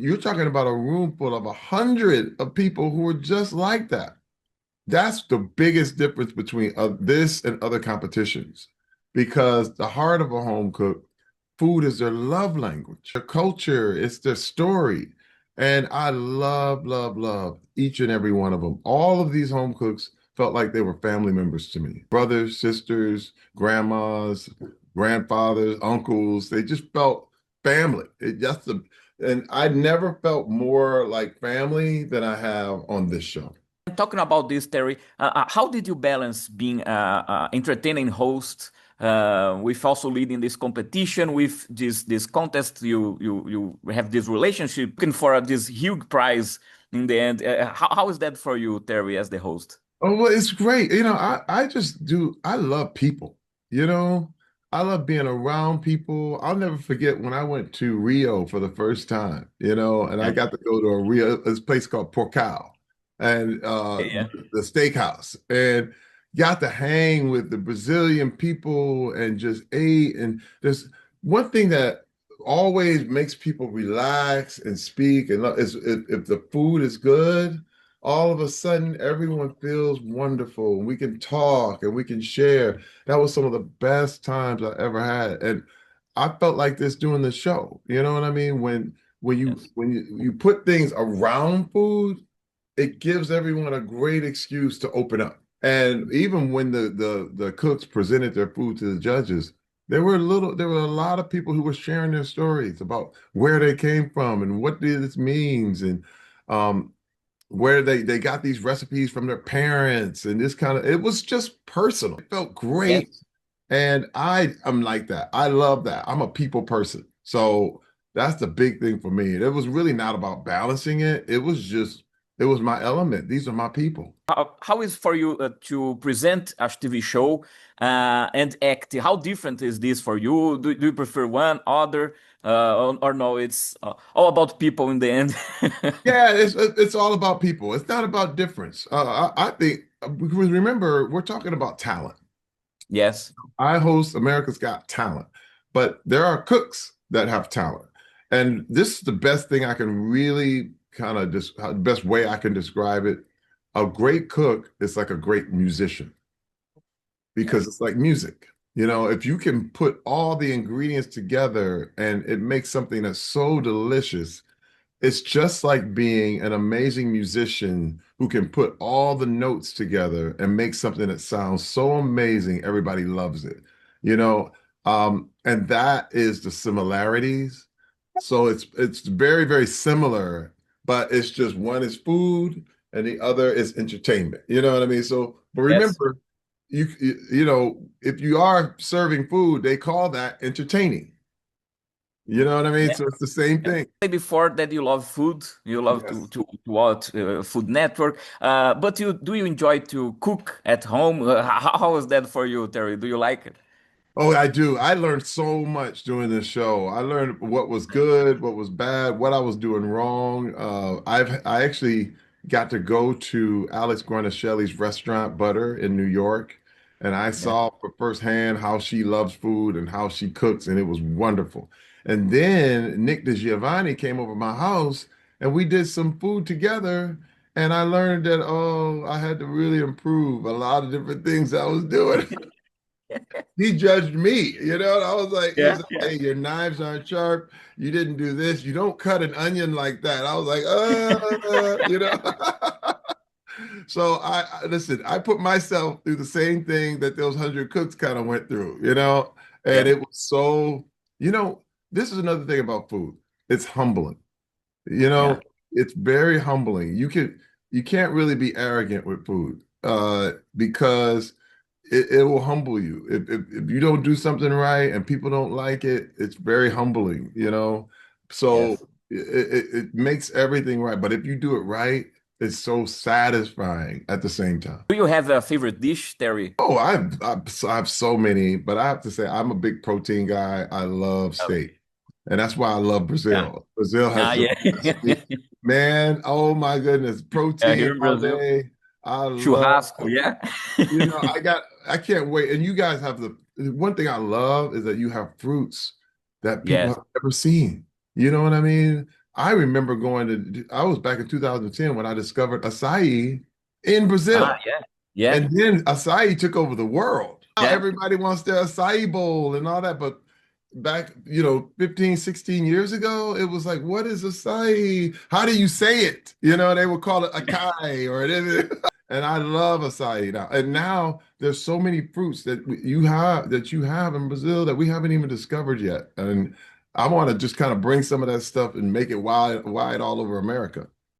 You're talking about a room full of 100 of people who are just like that. That's the biggest difference between this and other competitions, because the heart of a home cook, food is their love language, their culture, it's their story. And I love, love, love each and every one of them. All of these home cooks felt like they were family members to me. Brothers, sisters, grandmas, grandfathers, uncles, they just felt family. And I never felt more like family than I have on this show. Talking about this, Terry, how did you balance being entertaining host with also leading this competition with this contest? You have this relationship looking for this huge prize in the end. How is that for you, Terry, as the host? Oh, well, it's great. I just do, I love people, you know, I love being around people. I'll never forget when I went to Rio for the first time, and I Yeah, got to go to a Rio, this place called Porcal and yeah, the steakhouse, and got to hang with the Brazilian people and just ate. And there's one thing that always makes people relax and speak and is if the food is good, all of a sudden everyone feels wonderful and we can talk and we can share. That was some of the best times I ever had. And I felt like this doing the show. You know what I mean? When you yes, when you put things around food, it gives everyone a great excuse to open up. And even when the cooks presented their food to the judges, there were a lot of people who were sharing their stories about where they came from and what this means, and um, where they got these recipes from their parents, and this kind of, it was just personal. It felt great. yes. And I'm like that. I love that. I'm a people person. So that's the big thing for me. It was really not about balancing it. It was my element. These are my people. How is for you to present a TV show and act? How different is this for you? Do you prefer one, other, or no? It's all about people in the end. Yeah, it's all about people. It's not about difference. I think, because remember, we're talking about talent. Yes, I host America's Got Talent, but there are cooks that have talent. And this is the best thing I can really kind of just, the best way I can describe it. A great cook is like a great musician, because yes, it's like music. If you can put all the ingredients together and it makes something that's so delicious, it's just like being an amazing musician who can put all the notes together and make something that sounds so amazing, everybody loves it. You know, and that is the similarities. So it's very, very similar, but it's just one is food and the other is entertainment. You know what I mean? So, but yes, remember, if you are serving food, they call that entertaining. You know what I mean? yes. So it's the same Yeah. thing. Before that, you love food. You love Yes. to watch Food Network. But you enjoy to cook at home? How is that for you, Terry? Do you like it? Oh, I do. I learned so much doing this show. I learned what was good, what was bad, what I was doing wrong. I actually got to go to Alex Guarnaschelli's restaurant, Butter, in New York, and I Yeah. saw for firsthand how she loves food and how she cooks, and it was wonderful. And then Nick DiGiovanni came over my house, and we did some food together, and I learned that, oh, I had to really improve a lot of different things I was doing. He judged me, and I was like, he was Yeah, like, yeah. hey, your knives aren't sharp. You didn't do this. You don't cut an onion like that. I was like, So listen, I put myself through the same thing that those 100 cooks kind of went through, and Yeah. it was so, you know, this is another thing about food. It's humbling. You Yeah. know, it's very humbling. You can't really be arrogant with food, because it will humble you. If you don't do something right and people don't like it, it's very humbling. So Yes. it makes everything right. But if you do it right, it's so satisfying at the same time. Do you have a favorite dish, Terry? Oh, I have so many, but I have to say I'm a big protein guy. I love steak. Okay. And that's why I love Yeah. Brazil. Brazil has Ah, the yeah. best meat. Man, oh my goodness, Yeah, protein here in all Brazil. day. I love, Churrasco, yeah. I can't wait. And you guys have the one thing I love is that you have fruits that people Yes. have never seen. You know what I mean? I remember I was back in 2010 when I discovered acai in Ah, Brazil. yeah, yeah, And then acai took over the world. Now yeah. everybody wants their acai bowl and all that. But back, 15, 16 years ago, it was like, what is acai? How do you say it? They would call it acai or it is. And I love acai now. And now there's so many fruits that you have in Brazil that we haven't even discovered yet. And I want to just kind of bring some of that stuff and make it wide all over America.